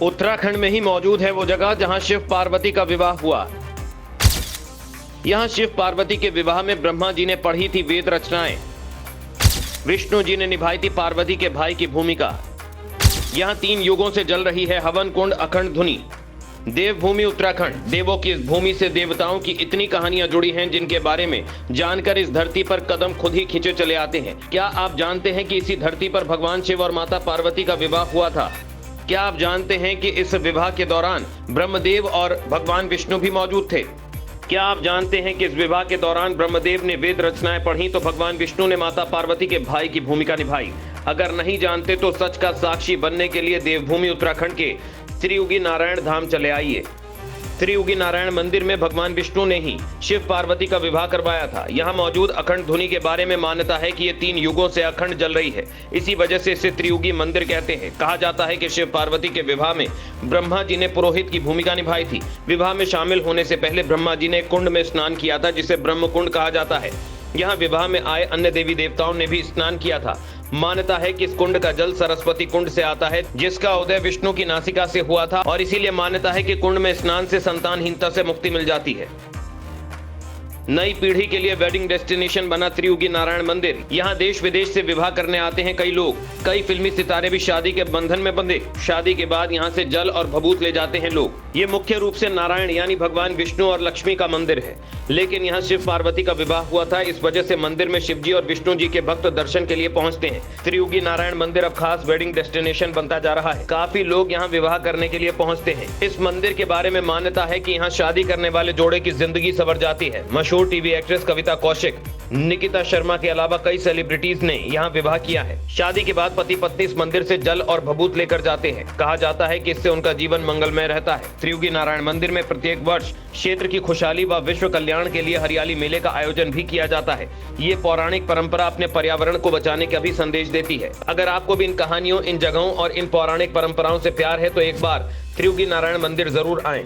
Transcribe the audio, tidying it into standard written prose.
उत्तराखंड में ही मौजूद है वो जगह जहां शिव पार्वती का विवाह हुआ। यहां शिव पार्वती के विवाह में ब्रह्मा जी ने पढ़ी थी वेद रचनाएं, विष्णु जी ने निभाई थी पार्वती के भाई की भूमिका। यहां 3 युगों से जल रही है हवन कुंड अखंड धुनी। देवभूमि उत्तराखंड, देवों की इस भूमि से देवताओं की इतनी कहानियां जुड़ी हैं जिनके बारे में जानकर इस धरती पर कदम खुद ही खींचे चले आते हैं। क्या आप जानते हैं कि इसी धरती पर भगवान शिव और माता पार्वती का विवाह हुआ था? क्या आप जानते हैं कि इस विवाह के दौरान ब्रह्मदेव और भगवान विष्णु भी मौजूद थे? क्या आप जानते हैं कि इस विवाह के दौरान ब्रह्मदेव ने वेद रचनाएं पढ़ी तो भगवान विष्णु ने माता पार्वती के भाई की भूमिका निभाई? अगर नहीं जानते तो सच का साक्षी बनने के लिए देवभूमि उत्तराखंड के त्रियुगी नारायण धाम चले आइए। त्रियुगी नारायण मंदिर में भगवान विष्णु ने ही शिव पार्वती का विवाह करवाया था। यहाँ मौजूद अखंड धुनी के बारे में मान्यता है कि ये 3 युगों से अखंड जल रही है, इसी वजह से इसे त्रियुगी मंदिर कहते हैं। कहा जाता है कि शिव पार्वती के विवाह में ब्रह्मा जी ने पुरोहित की भूमिका निभाई थी। विवाह में शामिल होने से पहले ब्रह्मा जी ने कुंड में स्नान किया था, जिसे ब्रह्म कुंड कहा जाता है। यहाँ विवाह में आए अन्य देवी देवताओं ने भी स्नान किया था। मान्यता है कि इस कुंड का जल सरस्वती कुंड से आता है, जिसका उदय विष्णु की नासिका से हुआ था, और इसीलिए मान्यता है कि कुंड में स्नान से संतानहीनता से मुक्ति मिल जाती है। नई पीढ़ी के लिए वेडिंग डेस्टिनेशन बना त्रियुगी नारायण मंदिर। यहाँ देश विदेश से विवाह करने आते हैं कई लोग। कई फिल्मी सितारे भी शादी के बंधन में बंधे। शादी के बाद यहाँ से जल और भभूत ले जाते हैं लोग। ये मुख्य रूप से नारायण यानी भगवान विष्णु और लक्ष्मी का मंदिर है, लेकिन यहाँ शिव पार्वती का विवाह हुआ था। इस वजह से मंदिर में शिव जी और विष्णु जी के भक्त दर्शन के लिए पहुंचते हैं। त्रियुगी नारायण मंदिर अब खास वेडिंग डेस्टिनेशन बनता जा रहा है। काफी लोग यहाँ विवाह करने के लिए पहुंचते हैं। इस मंदिर के बारे में मान्यता है कि यहाँ शादी करने वाले जोड़े की जिंदगी संवर जाती है। मशहूर टीवी एक्ट्रेस कविता कौशिक, निकिता शर्मा के अलावा कई सेलिब्रिटीज ने यहाँ विवाह किया है। शादी के बाद पति पत्नी इस मंदिर से जल और भभूत लेकर जाते हैं। कहा जाता है कि इससे उनका जीवन मंगलमय रहता है। त्रियुगी नारायण मंदिर में प्रत्येक वर्ष क्षेत्र की खुशहाली व विश्व कल्याण के लिए हरियाली मेले का आयोजन भी किया जाता है। ये पौराणिक परंपरा अपने पर्यावरण को बचाने का भी संदेश देती है। अगर आपको भी इन कहानियों, इन जगहों और इन पौराणिक परंपराओं से प्यार है तो एक बार त्रियुगी नारायण मंदिर जरूर आएं।